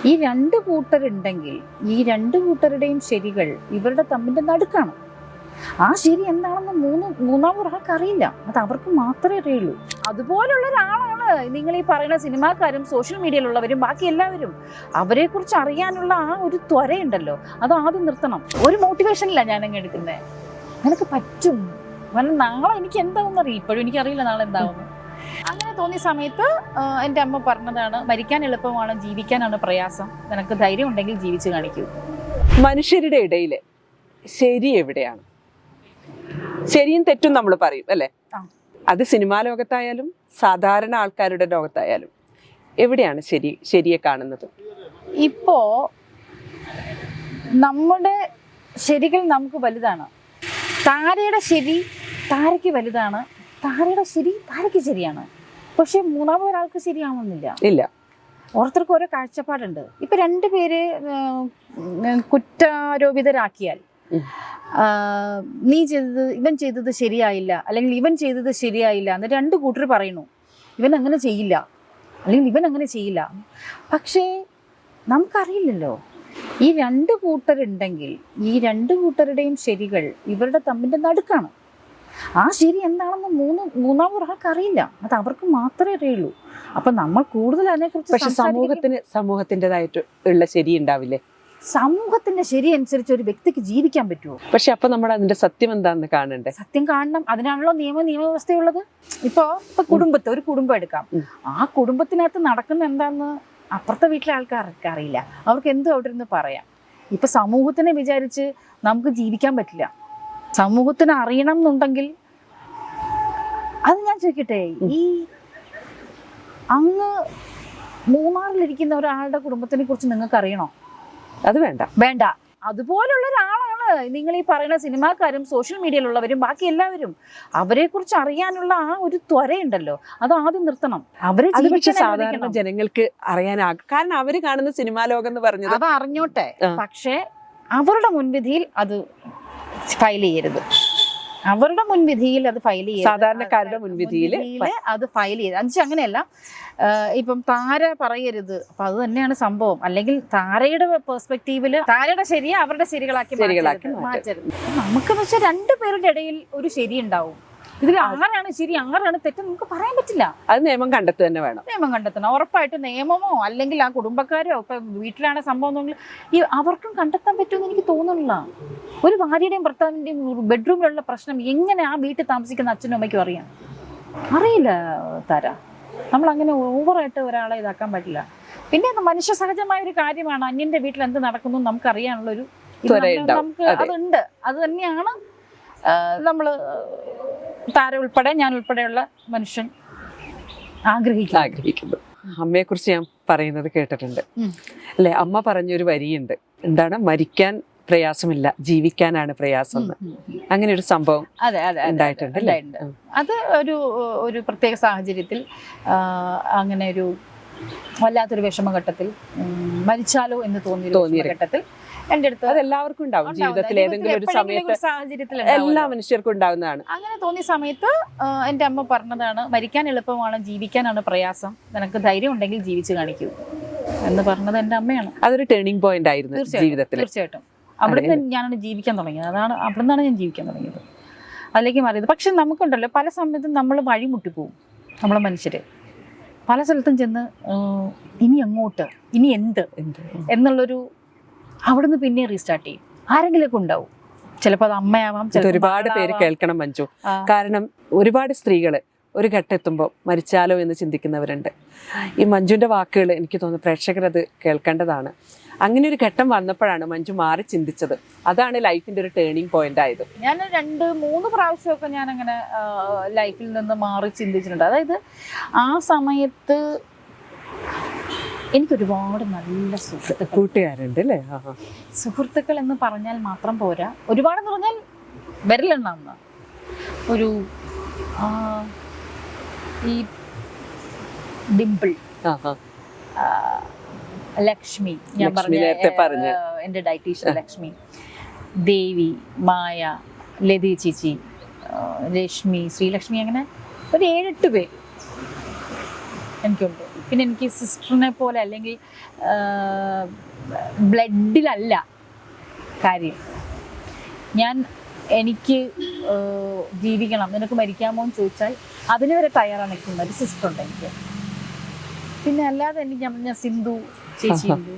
ഈ രണ്ട് കൂട്ടരുണ്ടെങ്കിൽ ഈ രണ്ട് കൂട്ടരുടെയും ശരികൾ ഇവരുടെ തമ്മിൻ്റെ നടുക്കാണ്. ആ ശരി എന്താണെന്ന് മൂന്നാമതൊരാൾക്ക് അറിയില്ല. അത് അവർക്ക് മാത്രമേ അറിയുള്ളൂ. അതുപോലുള്ള ഒരാളാണ് നിങ്ങൾ ഈ പറയുന്ന സിനിമാക്കാരും സോഷ്യൽ മീഡിയയിലുള്ളവരും ബാക്കി എല്ലാവരും. അവരെക്കുറിച്ച് അറിയാനുള്ള ആ ഒരു ത്വരയുണ്ടല്ലോ, അത് ആദ്യം നിർത്തണം. ഒരു മോട്ടിവേഷനില്ല ഞാനങ്ങ് എടുക്കുന്നത്. നിനക്ക് പറ്റും, കാരണം നാളെ എനിക്ക് എന്താവുമെന്ന് അറിയാം. ഇപ്പോഴും എനിക്കറിയില്ല നാളെ എന്താവുമെന്ന്. അങ്ങനെ തോന്നിയ സമയത്ത് എൻ്റെ അമ്മ പറഞ്ഞതാണ്, മരിക്കാൻ എളുപ്പമാണ്, ജീവിക്കാനാണ് പ്രയാസം. നിനക്ക് ധൈര്യം ഉണ്ടെങ്കിൽ ജീവിച്ച് കാണിക്കൂ. മനുഷ്യരുടെ ഇടയിൽ ശരി എവിടെയാണ്? ശരിയും തെറ്റും നമ്മൾ പറയും അല്ലേ? അത് സിനിമാ ലോകത്തായാലും സാധാരണ ആൾക്കാരുടെ ലോകത്തായാലും എവിടെയാണ് ശരിയെ കാണുന്നത്? ഇപ്പോ നമ്മുടെ ശരികൾ നമുക്ക് വലുതാണ്. താരയുടെ ശരി താരയ്ക്ക് വലുതാണ്, താരയുടെ ശരി താരയ്ക്ക് ശരിയാണ്. പക്ഷെ മൂന്നാമതൊരാൾക്ക് ശരിയാവുന്നില്ല. ഇല്ല. ഓരോരുത്തർക്കും ഓരോ കാഴ്ചപ്പാടുണ്ട്. ഇപ്പൊ രണ്ടുപേര് കുറ്റാരോപിതരാക്കിയാൽ ഇവൻ ചെയ്തത് ശരിയായില്ല, അല്ലെങ്കിൽ ഇവൻ ചെയ്തത് ശരിയായില്ല എന്ന് രണ്ട് കൂട്ടർ പറയുന്നു. ഇവൻ അങ്ങനെ ചെയ്യില്ല, അല്ലെങ്കിൽ ഇവൻ അങ്ങനെ ചെയ്യില്ല. പക്ഷേ നമുക്കറിയില്ലല്ലോ, ഈ രണ്ട് കൂട്ടരുണ്ടെങ്കിൽ ഈ രണ്ട് കൂട്ടരുടെയും ശരികൾ ഇവരുടെ തമ്മിൻ്റെ നടുക്കാണ്. ആ ശരി എന്താണെന്ന് മൂന്നാമതൊരാൾക്ക് അറിയില്ല. അത് അവർക്ക് മാത്രമേ അറിയുള്ളൂ. അപ്പൊ നമ്മൾ കൂടുതൽ അതിനെക്കുറിച്ച്. പക്ഷെ സമൂഹത്തിൻ്റെതായിട്ട് ഉള്ള ശരി ഉണ്ടാവില്ലേ? സമൂഹത്തിന്റെ ശരി അനുസരിച്ച് ഒരു വ്യക്തിക്ക് ജീവിക്കാൻ പറ്റുമോ? പക്ഷെ അപ്പൊ നമ്മൾ അതിന്റെ സത്യം എന്താണെന്ന് കാണണ്ടേ? സത്യം കാണണം. അതിനാണല്ലോ നിയമവ്യവസ്ഥയുള്ളത്. ഇപ്പൊ കുടുംബത്തെ ഒരു കുടുംബം എടുക്കാം. ആ കുടുംബത്തിനകത്ത് നടക്കുന്ന എന്താന്ന് അപ്പുറത്തെ വീട്ടിലെ ആൾക്കാർക്ക് അറിയില്ല. അവർക്ക് എന്തും അവിടെ ഇരുന്ന് പറയാം. ഇപ്പൊ സമൂഹത്തിനെ വിചാരിച്ച് നമുക്ക് ജീവിക്കാൻ പറ്റില്ല. സമൂഹത്തിന് അറിയണം എന്നുണ്ടെങ്കിൽ അത് ഞാൻ ചോദിക്കട്ടെ, ഈ അങ്ങ് മൂന്നാറിലിരിക്കുന്ന ഒരാളുടെ കുടുംബത്തിനെ കുറിച്ച് നിങ്ങൾക്ക് അറിയണോ? അത് വേണ്ട. അതുപോലുള്ള ഒരാളാണ് നിങ്ങൾ ഈ പറയുന്ന സിനിമാക്കാരും സോഷ്യൽ മീഡിയയിലുള്ളവരും ബാക്കി എല്ലാവരും. അവരെക്കുറിച്ച് അറിയാനുള്ള ആ ഒരു ത്വരയുണ്ടല്ലോ, അത് ആദ്യം നിർത്തണം. അവരെ സാധാരണ ജനങ്ങൾക്ക് അറിയാനാകും. കാരണം അവര് കാണുന്ന സിനിമാ ലോകം എന്ന് പറഞ്ഞത് അത് അറിഞ്ഞോട്ടെ. പക്ഷെ അവരുടെ മുൻവിധിയിൽ അത് ഫയൽ ചെയ്യരുത്. അവരുടെ മുൻവിധിയിൽ അത് ഫയൽ ചെയ്ത്, സാധാരണക്കാരുടെ മുൻവിധിയിൽ അത് ഫയൽ ചെയ്ത്. എന്നുവെച്ചാൽ അങ്ങനെയല്ല, ഇപ്പം താര പറയരുത്. അപ്പൊ അത് തന്നെയാണ് സംഭവം. അല്ലെങ്കിൽ താരയുടെ പെർസ്പെക്റ്റീവില് താരയുടെ ശരിയെ അവരുടെ ശരികളാക്കി മാറ്റരുത്. നമുക്കെന്ന് വെച്ചാൽ രണ്ടുപേരുടെ ഇടയിൽ ഒരു ശരി ഉണ്ടാവും. ഇതിൽ ആരാണ് ശരി ആരാണ് തെറ്റ് നമുക്ക് പറയാൻ പറ്റില്ല. അത് നിയമം കണ്ടെത്തുക തന്നെ വേണം. നിയമം കണ്ടെത്തണം ഉറപ്പായിട്ട്. നിയമമോ അല്ലെങ്കിൽ ആ കുടുംബക്കാരോ, ഇപ്പൊ വീട്ടിലാണ് സംഭവം, ഈ അവർക്കും കണ്ടെത്താൻ പറ്റുമെന്ന് എനിക്ക് തോന്നുന്നില്ല. ഒരു ഭാര്യയുടെയും ഭർത്താവിൻ്റെയും ബെഡ്റൂമിലുള്ള പ്രശ്നം എങ്ങനെ ആ വീട്ടിൽ താമസിക്കുന്ന അച്ഛനും അമ്മയ്ക്കും അറിയില്ല താര. നമ്മളങ്ങനെ ഓവറായിട്ട് ഒരാളെ ഇതാക്കാൻ പറ്റില്ല. പിന്നെ മനുഷ്യ സഹജമായ ഒരു കാര്യമാണ്, അന്യന്റെ വീട്ടിൽ എന്ത് നടക്കുന്നു നമുക്കറിയാനുള്ളൊരു നമുക്ക് അതുണ്ട്. അത് തന്നെയാണ് നമ്മള് താര ഉൾപ്പെടെ ഞാൻ ഉൾപ്പെടെയുള്ള മനുഷ്യൻ ആഗ്രഹിക്കുന്നു. അമ്മയെ കുറിച്ച് ഞാൻ പറയുന്നത് കേട്ടിട്ടുണ്ട് അല്ലെ? അമ്മ പറഞ്ഞൊരു വരിയുണ്ട്, എന്താണ്, മരിക്കാൻ പ്രയാസമില്ല, ജീവിക്കാനാണ് പ്രയാസം. അങ്ങനെ ഒരു സംഭവം ഉണ്ടായിട്ടുണ്ട്. അത് ഒരു പ്രത്യേക സാഹചര്യത്തിൽ, അങ്ങനെ ഒരു വല്ലാത്തൊരു വിഷമഘട്ടത്തിൽ, മരിച്ചാലോ എന്ന് തോന്നിയ ഘട്ടത്തിൽ എൻ്റെ അടുത്ത്, അത് എല്ലാവർക്കും ഉണ്ടാവും ജീവിതത്തിൽ ഏതെങ്കിലും ഒരു സമയത്ത്, സാഹചര്യത്തിൽ എല്ലാ മനുഷ്യർക്കും ഉണ്ടാവുന്നതാണ്. അങ്ങനെ തോന്നിയ സമയത്ത് എൻ്റെ അമ്മ പറഞ്ഞതാണ്, മരിക്കാൻ എളുപ്പമാണ്, ജീവിക്കാനാണ് പ്രയാസം. നിനക്ക് ധൈര്യം ഉണ്ടെങ്കിൽ ജീവിച്ച് കാണിക്കൂ എന്ന് പറഞ്ഞത് എൻ്റെ അമ്മയാണ്. അതൊരു ടേണിംഗ് പോയിന്റ് ആയിരുന്നു ജീവിതത്തിൽ. തീർച്ചയായിട്ടും. അവിടുന്ന് ഞാനാണ് ജീവിക്കാൻ തുടങ്ങിയത്. അവിടുന്നാണ് ഞാൻ ജീവിക്കാൻ തുടങ്ങിയത്, അതിലേക്ക് മാറിയത്. പക്ഷെ നമുക്കുണ്ടല്ലോ, പല സമയത്തും നമ്മൾ വഴിമുട്ടിപ്പോവും. നമ്മളെ മനുഷ്യര് പല സ്ഥലത്തും ചെന്ന് ഇനി അങ്ങോട്ട്, ഇനി എന്ത് എന്നുള്ളൊരു, അവിടുന്ന് പിന്നെ റീസ്റ്റാർട്ട് ചെയ്യും. ആരെങ്കിലുമൊക്കെ ഉണ്ടാവും. ചിലപ്പോൾ അത് അമ്മയാവാം. ഒരുപാട് പേര് കേൾക്കണം മഞ്ജു. കാരണം ഒരുപാട് സ്ത്രീകള് ഒരു ഘട്ടം എത്തുമ്പോൾ മരിച്ചാലോ എന്ന് ചിന്തിക്കുന്നവരുണ്ട്. ഈ മഞ്ജുവിന്റെ വാക്കുകൾ എനിക്ക് തോന്നുന്നു പ്രേക്ഷകർ അത് കേൾക്കേണ്ടതാണ്. അങ്ങനെ ഒരു ഘട്ടം വന്നപ്പോഴാണ് മഞ്ജു മാറി ചിന്തിച്ചത്. അതാണ് ലൈഫിന്റെ ഒരു ടേണിംഗ് പോയിന്റ് ആയത്. ഞാൻ 2-3 പ്രാവശ്യമൊക്കെ ഞാൻ അങ്ങനെ ലൈഫിൽ നിന്ന് മാറി ചിന്തിച്ചിട്ടുണ്ട്. അതായത് ആ സമയത്ത് എനിക്കൊരുപാട് നല്ല കൂട്ടുകാരുണ്ട് അല്ലേ? സുഹൃത്തുക്കൾ എന്ന് പറഞ്ഞാൽ മാത്രം പോരാ, ഒരുപാടെന്ന് പറഞ്ഞാൽ വിരലെണ്ണാവുന്ന ഒരു, ഈ ഡിംപിൾ, ലക്ഷ്മി, ഞാൻ പറഞ്ഞ എൻ്റെ ഡയറ്റീഷ്യൻ ലക്ഷ്മി, ദേവി, മായ, ലതി ചേച്ചി, രശ്മി, ശ്രീലക്ഷ്മി, അങ്ങനെ ഒരു 7-8 പേര് എനിക്കുണ്ട്. പിന്നെ എനിക്ക് സിസ്റ്ററിനെ പോലെ അല്ലെങ്കിൽ ബ്ലഡിലല്ല കാര്യം. എനിക്ക് ജീവിക്കണം, നിനക്ക് മരിക്കാമോ എന്ന് ചോദിച്ചാൽ അതിന് വരെ തയ്യാറാണ് നിൽക്കുന്ന ഒരു സിസ്റ്റർ ഉണ്ട് എനിക്ക്. പിന്നെ അല്ലാതെ എനിക്ക് ഞാൻ സിന്ധു ചേച്ചിയുണ്ട്,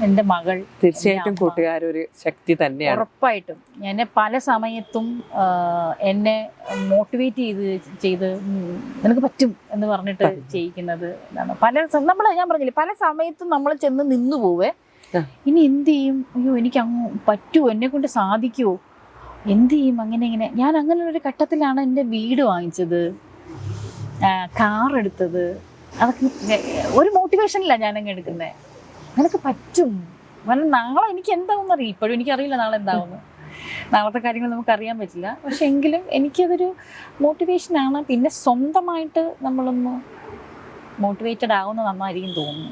എൻ്റെ മകൾ. തീർച്ചയായിട്ടും കൂട്ടുകാരൊരു ശക്തി തന്നെയാണ്. ഉറപ്പായിട്ടും എന്നെ പല സമയത്തും എന്നെ മോട്ടിവേറ്റ് ചെയ്ത് നിനക്ക് പറ്റും എന്ന് പറഞ്ഞിട്ട് ചെയ്യിക്കുന്നത് ഇതാണ്. ഞാൻ പറഞ്ഞില്ലേ, പല സമയത്തും നമ്മൾ ചെന്ന് നിന്നു പോവേ, ഇനി എന്ത് ചെയ്യും, അയ്യോ എനിക്ക് അങ്ങ് പറ്റുമോ, എന്നെ കൊണ്ട് സാധിക്കുമോ, എന്ത് ചെയ്യും, അങ്ങനെ ഇങ്ങനെ. ഞാൻ അങ്ങനെയുള്ളൊരു ഘട്ടത്തിലാണ് എൻ്റെ വീട് വാങ്ങിച്ചത്, കാർ എടുത്തത്. അതൊക്കെ ഒരു മോട്ടിവേഷനില്ല ഞാനങ്ങ് എടുക്കുന്നത്. നിനക്ക് പറ്റും, കാരണം നാളെ എനിക്ക് എന്താവും അറിയാം. ഇപ്പോഴും എനിക്കറിയില്ല നാളെ എന്താവുന്നു, നാളത്തെ കാര്യങ്ങൾ നമുക്കറിയാൻ പറ്റില്ല. പക്ഷെ എങ്കിലും എനിക്കതൊരു മോട്ടിവേഷനാണ്. പിന്നെ സ്വന്തമായിട്ട് നമ്മളൊന്ന് മോട്ടിവേറ്റഡ് ആവുന്ന നന്നായിരിക്കും തോന്നുന്നു.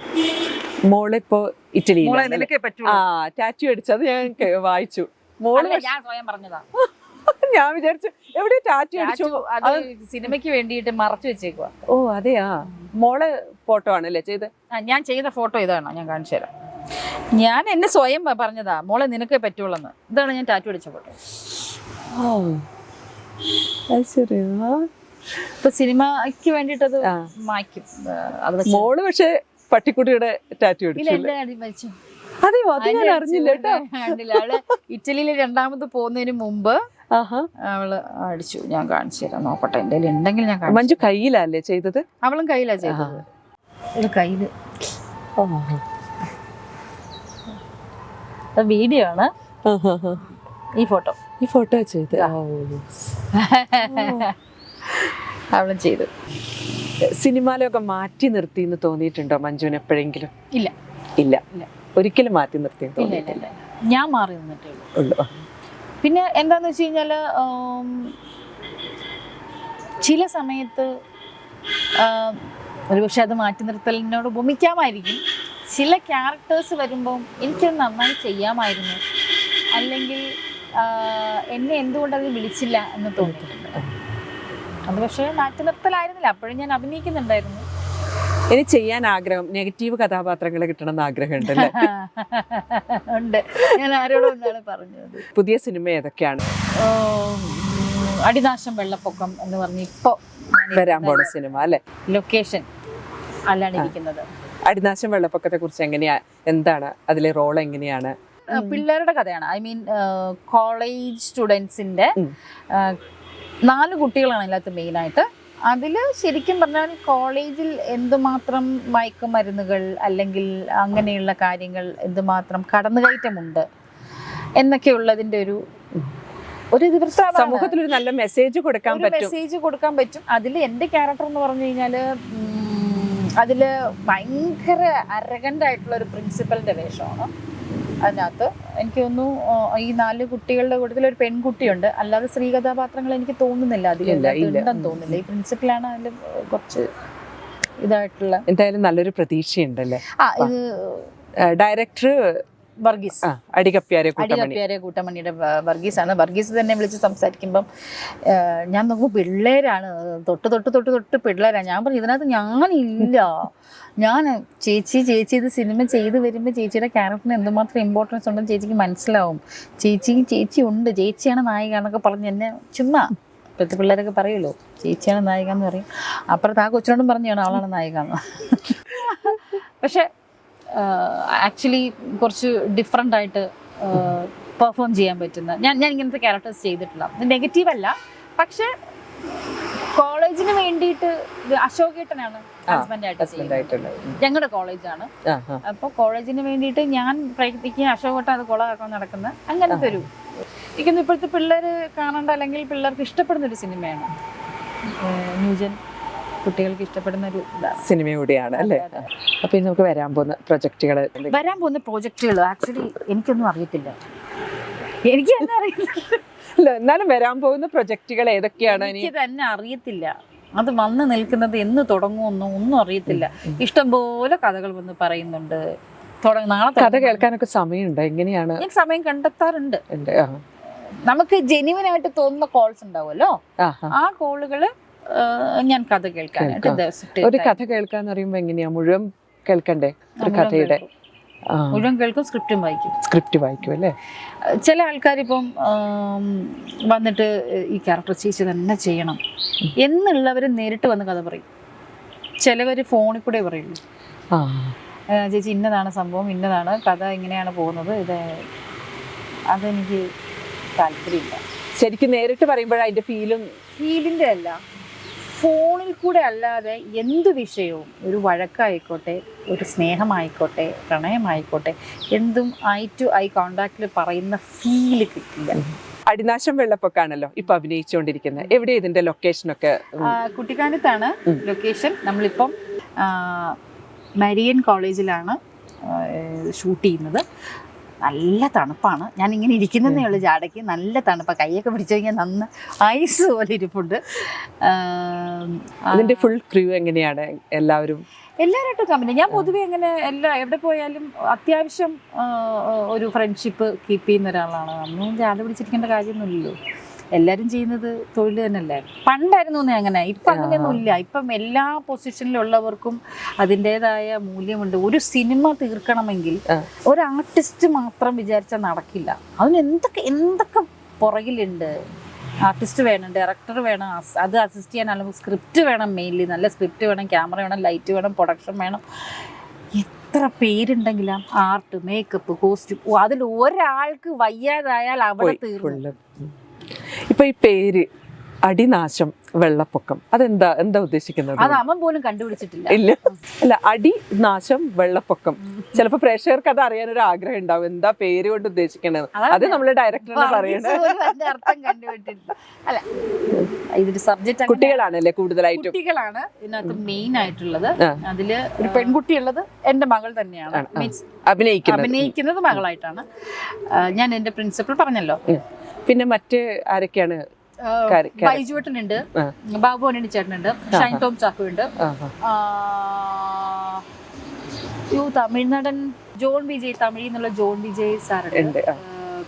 മോളിപ്പോ ഇറ്റലിയിൽ ടാറ്റു അടിച്ചത് ഞാൻ വായിച്ചു. മോള് ഞാൻ സ്വയം പറഞ്ഞതാ. ഞാൻ വിചാരിച്ചു എവിടെ ടാറ്റു അടിച്ചു, അത് സിനിമയ്ക്ക് വേണ്ടിയിട്ട് മറച്ചു വെച്ചേക്കുക. ഓ അതെയാ, മോളെ ഫോട്ടോ ആണല്ലേ ചെയ്ത്? ഞാൻ ചെയ്ത ഫോട്ടോ ഇതാണ്, ഞാൻ കാണിച്ചു തരാം. ഞാൻ എന്നെ സ്വയം പറഞ്ഞതാ, മോളെ നിനക്കേ പറ്റുള്ളൂ. ഇതാണ് ഞാൻ ടാറ്റു അടിച്ച ഫോട്ടോ. ഇപ്പൊ സിനിമയ്ക്ക് വേണ്ടിട്ട് അത് മായ്ക്കും. മോള് പക്ഷെ പട്ടിക്കുട്ടിയുടെ ടാറ്റു അടിച്ചു. അതെയോ, അത് ഞാൻ അറിഞ്ഞില്ല കേട്ടോ. അവള് ഇറ്റലിയിൽ രണ്ടാമത് പോകുന്നതിന് മുമ്പ് അവള് അടിച്ചു. ഞാൻ കാണിച്ചു തരാം, നോക്കട്ടെ എന്റെ ഉണ്ടെങ്കിൽ ഞാൻ. മഞ്ജു കയ്യിലല്ലേ ചെയ്തത്? അവളും കയ്യിലാ ചെയ്തത്. ഇത് കയ്യില് വീഡിയോ ആണ് ഈ ഫോട്ടോ ചെയ്ത് അവളും ചെയ്തു. സിനിമാലൊക്കെ മാറ്റി നിർത്തി എന്ന് തോന്നിയിട്ടുണ്ടോ മഞ്ജുവിന് എപ്പോഴെങ്കിലും? ഇല്ല ഇല്ല, ഒരിക്കലും മാറ്റി നിർത്തി ഞാൻ മാറി നിന്നിട്ടേ ഉള്ളൂ. പിന്നെ എന്താന്ന് വെച്ച് കഴിഞ്ഞാല് ചില സമയത്ത് ഒരുപക്ഷെ അത് മാറ്റി നിർത്തലിനോട് ഉപമിക്കാമായിരിക്കും. ചില ക്യാരക്ടേഴ്സ് വരുമ്പം എനിക്കത് നന്നായി ചെയ്യാമായിരുന്നു, അല്ലെങ്കിൽ എന്നെ എന്തുകൊണ്ടത് വിളിച്ചില്ല എന്ന് തോന്നിയിട്ടുണ്ട്. അത് പക്ഷേ മാറ്റി നിർത്തലായിരുന്നില്ല, അപ്പോഴും ഞാൻ അഭിനയിക്കുന്നുണ്ടായിരുന്നു. ഇനി ചെയ്യാൻ ആഗ്രഹം, നെഗറ്റീവ് കഥാപാത്രങ്ങൾ കിട്ടണം എന്ന് ആഗ്രഹമുണ്ട്? ഉണ്ട്, ഞാൻ ആരോടും ഒന്നാണ് പറഞ്ഞത്. പുതിയ സിനിമ ഏതൊക്കെയാണ്? അടിനാശം വെള്ളപ്പൊക്കം എന്ന് പറഞ്ഞ് ഇപ്പൊ വരാൻ പോണ സിനിമ അല്ലെ? ലൊക്കേഷൻ അല്ലാണ് ഇരിക്കുന്നത്. അടിനാശം വെള്ളപ്പൊക്കത്തെ കുറിച്ച് എങ്ങനെയാ, എന്താണ് അതിലെ റോൾ, എങ്ങനെയാണ്? പിള്ളേരുടെ കഥയാണ്. ഐ മീൻ കോളേജ് സ്റ്റുഡൻസിന്റെ 4 കുട്ടികളാണ് അതിനകത്ത് മെയിനായിട്ട്. അതിൽ ശരിക്കും പറഞ്ഞാൽ കോളേജിൽ എന്തുമാത്രം മയക്കുമരുന്നുകൾ അല്ലെങ്കിൽ അങ്ങനെയുള്ള കാര്യങ്ങൾ എന്തുമാത്രം കടന്നുകയറ്റമുണ്ട് എന്നൊക്കെയുള്ളതിൻ്റെ ഒരു സമൂഹത്തിൽ ഒരു നല്ല മെസ്സേജ് കൊടുക്കാൻ പറ്റും. അതിൽ എൻ്റെ ക്യാരക്ടർ എന്ന് പറഞ്ഞു കഴിഞ്ഞാൽ അതിൽ ഭയങ്കര അരഗൻ്റ് ആയിട്ടുള്ള ഒരു പ്രിൻസിപ്പലിൻ്റെ വേഷമാണ് അതിനകത്ത്. എനിക്ക് തോന്നുന്നു ഈ 4 കുട്ടികളുടെ കൂട്ടത്തിൽ ഒരു പെൺകുട്ടിയുണ്ട്, അല്ലാതെ സ്ത്രീ കഥാപാത്രങ്ങൾ എനിക്ക് തോന്നുന്നില്ല അധികം ഉണ്ടെന്ന് തോന്നുന്നില്ല. ഈ പ്രിൻസിപ്പലാണ് അതിൽ കുറച്ച് ഇതായിട്ടുള്ള. എന്തായാലും നല്ലൊരു പ്രതീക്ഷയുണ്ടല്ലേ. ഇത് ഡയറക്ടർ വർഗീസ്, അടികപ്പ്യാരെ കൂട്ടമണിയുടെ വർഗീസാണ്. വർഗീസ് തന്നെ വിളിച്ച് സംസാരിക്കുമ്പം ഞാൻ നോക്കുമ്പോൾ പിള്ളേരാണ്, തൊട്ട് പിള്ളേരാണ്. ഞാൻ പറഞ്ഞു ഇതിനകത്ത് ഞാനില്ല, ഞാൻ ചേച്ചി ഇത് സിനിമ ചെയ്ത് വരുമ്പോൾ ചേച്ചിയുടെ ക്യാരക്ടറിന് എന്തുമാത്രം ഇമ്പോർട്ടൻസ് ഉണ്ടെന്ന് ചേച്ചിക്ക് മനസ്സിലാവും. ചേച്ചി ഉണ്ട്, ചേച്ചിയാണ് നായിക എന്നൊക്കെ പറഞ്ഞ് എന്നെ ചുമ്മാ ഇപ്പോഴത്തെ പിള്ളേരൊക്കെ പറയുമല്ലോ ചേച്ചിയാണ് നായിക എന്ന് പറയും. അപ്പുറത്ത് ആ കൊച്ചിനോടും പറഞ്ഞാണ് ആളാണ് നായിക എന്ന്. പക്ഷെ ആക്ച്വലി കുറച്ച് ഡിഫറെൻ്റ് ആയിട്ട് പെർഫോം ചെയ്യാൻ പറ്റുന്ന ഞാൻ ഇങ്ങനത്തെ ക്യാരക്ടേഴ്സ് ചെയ്തിട്ടില്ല. നെഗറ്റീവ് അല്ല, പക്ഷെ കോളേജിന് വേണ്ടിയിട്ട് അശോകേട്ടനാണ് ഹസ്ബൻഡായിട്ട്, ഞങ്ങളുടെ കോളേജാണ്. അപ്പോൾ കോളേജിന് വേണ്ടിയിട്ട് ഞാൻ പ്രയത്നിക്കുക, അശോകേട്ടൻ അത് കൊളാക്കാൻ നടക്കുന്ന അങ്ങനത്തെ ഒരു എനിക്കൊന്നും ഇപ്പോഴത്തെ പിള്ളേർ കാണേണ്ട അല്ലെങ്കിൽ പിള്ളേർക്ക് ഇഷ്ടപ്പെടുന്ന ഒരു സിനിമയാണ്. ന്യൂജൻ കുട്ടികൾക്ക് ഇഷ്ടപ്പെടുന്ന ഒരു സിനിമ കൂടിയാണ് അല്ലേ? അപ്പൊ നമുക്ക് വരാൻ പോകുന്ന പ്രോജക്റ്റുകൾ ആക്ച്വലി എനിക്കൊന്നും അറിയത്തില്ല. എനിക്ക് തന്നെ അറിയത്തില്ല. എന്നാലും വരാൻ പോകുന്ന പ്രൊജക്റ്റുകൾ ഏതൊക്കെയാണ് എനിക്ക് തന്നെ അറിയത്തില്ല. അത് വന്ന് നിൽക്കുന്നത് എന്ന് തുടങ്ങുമെന്നോ ഒന്നും അറിയത്തില്ല. ഇഷ്ടംപോലെ കഥകൾ വന്ന് പറയുന്നുണ്ട്. നാളെ കഥ കേൾക്കാനൊക്കെ സമയമുണ്ടോ? എങ്ങനെയാണ്? ഞാൻ സമയം കണ്ടെത്താറുണ്ട്. നമുക്ക് ജെന്യുവൻ ആയിട്ട് തോന്നുന്ന കോൾസ് ഉണ്ടാവുമല്ലോ, ആ കോളുകൾ ഞാൻ കഥ കേൾക്കാനായിട്ട് ഒരു കഥ കേൾക്കാന്ന് പറയുമ്പോ എങ്ങനെയാ മുഴുവൻ കേൾക്കണ്ടേ ഒരു കഥയുടെ? മുഴുവൻ കേൾക്കും, സ്ക്രിപ്റ്റും വായിക്കും. സ്ക്രിപ്റ്റ് വായിക്കും അല്ലേ? ചില ആൾക്കാരിപ്പം വന്നിട്ട് ഈ ക്യാരക്ടർ ചേച്ചി തന്നെ ചെയ്യണം എന്നുള്ളവർ നേരിട്ട് വന്ന് കഥ പറയും. ചിലവർ ഫോണിൽ കൂടെ പറയുള്ളൂ, ചേച്ചി ഇന്നതാണ് സംഭവം, ഇന്നതാണ് കഥ, ഇങ്ങനെയാണ് പോകുന്നത്, അതെനിക്ക് താല്പര്യമില്ല. ശരിക്കും നേരിട്ട് പറയുമ്പോഴാണ് അതിന്റെ ഫീലിൻ്റെ അല്ല, ഫോണിൽ കൂടെ അല്ലാതെ എന്ത് വിഷയവും, ഒരു വഴക്കായിക്കോട്ടെ, ഒരു സ്നേഹമായിക്കോട്ടെ, പ്രണയമായിക്കോട്ടെ, എന്തും ഐ ടു ഐ കോണ്ടാക്റ്റിൽ പറയുന്ന ഫീല് കിട്ടില്ല. അടിനാശം വെള്ളപ്പൊക്കാണല്ലോ ഇപ്പൊ അഭിനയിച്ചുകൊണ്ടിരിക്കുന്നത്. എവിടെ ഇതിന്റെ ലൊക്കേഷനൊക്കെ? കുട്ടിക്കാനത്താണ് ലൊക്കേഷൻ. നമ്മളിപ്പം മരിയൻ കോളേജിലാണ് ഷൂട്ട് ചെയ്യുന്നത്. നല്ല തണുപ്പാണ്. ഞാൻ ഇങ്ങനെ ഇരിക്കുന്നതേ ഉള്ളൂ ജാടയ്ക്ക്. നല്ല തണുപ്പാണ്. കൈയൊക്കെ പിടിച്ചു കഴിഞ്ഞാൽ നന്ന ഐസ് പോലെ ഇരിപ്പുണ്ട്. അതിന്റെ ഫുൾ ക്രൂ എങ്ങനെയാണ്? എല്ലാവരായിട്ടും കമ്പനി. ഞാൻ പൊതുവെ അങ്ങനെ എവിടെ പോയാലും അത്യാവശ്യം ഒരു ഫ്രണ്ട്ഷിപ്പ് കീപ്പ് ചെയ്യുന്ന ഒരാളാണ്. അന്നും ജാട പിടിച്ചിരിക്കേണ്ട കാര്യമൊന്നുമില്ലല്ലോ. എല്ലാവരും ചെയ്യുന്നത് തൊഴിൽ തന്നെയല്ലേ. പണ്ടായിരുന്നു അങ്ങനെ, ഇപ്പം അങ്ങനെയൊന്നും ഇല്ല. ഇപ്പം എല്ലാ പൊസിഷനിലുള്ളവർക്കും അതിൻ്റെതായ മൂല്യമുണ്ട്. ഒരു സിനിമ തീർക്കണമെങ്കിൽ ഒരു ആർട്ടിസ്റ്റ് മാത്രം വിചാരിച്ചാൽ നടക്കില്ല. അതിന് എന്തൊക്കെ പുറകിലുണ്ട്. ആർട്ടിസ്റ്റ് വേണം, ഡയറക്ടർ വേണം, അത് അസിസ്റ്റ് ചെയ്യാൻ, അല്ലെങ്കിൽ സ്ക്രിപ്റ്റ് വേണം. മെയിൻലി നല്ല സ്ക്രിപ്റ്റ് വേണം, ക്യാമറ വേണം, ലൈറ്റ് വേണം, പ്രൊഡക്ഷൻ വേണം. എത്ര പേരുണ്ടെങ്കിലും ആർട്ട്, മേക്കപ്പ്, കോസ്റ്റ്യൂം, അതിൽ ഒരാൾക്ക് വയ്യാതായാൽ അവിടെ തീർന്നു. ഇപ്പൊ ഈ പേര് അടിനാശം വെള്ളപ്പൊക്കം, എന്താ ഉദ്ദേശിക്കുന്നത്? അത് അവൻ പോലും കണ്ടുപിടിച്ചിട്ടില്ല. ഇല്ല, അല്ല, അടിനാശം വെള്ളപ്പൊക്കം. ചിലപ്പോ പ്രേക്ഷകർക്ക് അത് അറിയാനൊരു ആഗ്രഹം ഉണ്ടാവും, എന്താ പേര് കൊണ്ട് ഉദ്ദേശിക്കണത്. അത് നമ്മള് ഡയറക്ടറിനെ പറയണത്. അല്ല, ഇതിന്റെ സബ്ജക്ട് കുട്ടികളാണല്ലേ കൂടുതലായിട്ടും? കുട്ടികളാണ് ഇതിനകത്ത് മെയിൻ ആയിട്ടുള്ളത്. അതില് ഒരു പെൺകുട്ടി ഉള്ളത് എന്റെ മകൾ തന്നെയാണ്. മീൻസ് അഭിനയിക്കുന്നത് മകളായിട്ടാണ്. ഞാൻ എന്റെ പ്രിൻസിപ്പൽ പറഞ്ഞല്ലോ. പിന്നെ മറ്റ് ആരൊക്കെയാണ്? ബൈജുവേട്ടനുണ്ട്, ബാബു അനിണി ചേട്ടനുണ്ട്, ഷൈൻ ടോം ചാക്കോ ഉണ്ട്, തമിഴ്നാടൻ ജോൺ വിജയ്, തമിഴിൽ നിന്നുള്ള ജോൺ വിജയ് സാറുണ്ട്.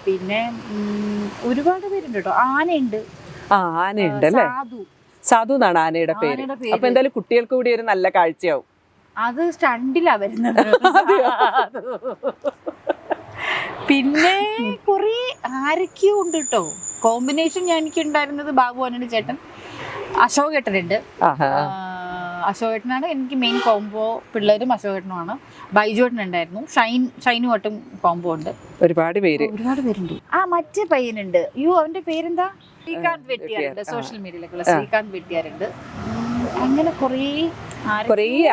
പിന്നെ ഒരുപാട് പേരുണ്ട് കേട്ടോ. ആനയുണ്ട്. ആനയുണ്ട് അല്ലേ? സാധു എന്നാണ് ആനയുടെ പേര്. അപ്പൊ എന്തായാലും കുട്ടികൾക്ക് കൂടി ഒരു നല്ല കാഴ്ചയാവും. അത് സ്റ്റണ്ടിലാ വരുന്നത്. പിന്നെ കുറെ ആരൊക്കെയോ ഉണ്ട് കേട്ടോ. കോമ്പിനേഷൻ എനിക്ക് ഉണ്ടായിരുന്നത് ബാബു അനിണി ചേട്ടൻ, അശോകേട്ടനുണ്ട്. അശോകേട്ടനാണ് എനിക്ക് മെയിൻ കോംബോ. പിള്ളേരും അശോകേട്ടനുമാണ്. ബൈജുവേട്ടനുണ്ടായിരുന്നു. ഷൈനുമായിട്ടും കോംബോ ഉണ്ട്. ഒരുപാട് പേരുണ്ട്. മറ്റേ പയ്യനുണ്ട്. അവന്റെ പേരെന്താ? ശ്രീകാന്ത് വെട്ടിയാറുണ്ട്. സോഷ്യൽ മീഡിയയിലൊക്കെയുള്ള ശ്രീകാന്ത് വെട്ടിയാറുണ്ട്. അങ്ങനെ കുറേ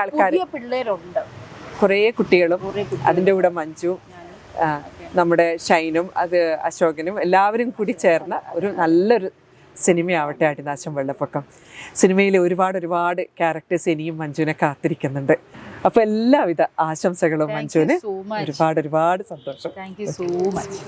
ആൾക്കാർ, പിള്ളേരുണ്ട്, കുറേ കുട്ടികളും. അതിന്റെ കൂടെ മഞ്ജു, നമ്മുടെ ഷൈനും, അശോകനും, എല്ലാവരും കൂടി ചേർന്ന ഒരു നല്ലൊരു സിനിമയാവട്ടെ അടിനാശം വെള്ളപ്പൊക്കം. സിനിമയിൽ ഒരുപാട് ക്യാരക്ടേഴ്സ് ഇനിയും മഞ്ജുവിനെ കാത്തിരിക്കുന്നുണ്ട്. അപ്പൊ എല്ലാവിധ ആശംസകളും മഞ്ജുവിന്. ഒരുപാട് സന്തോഷം. Thank you so much.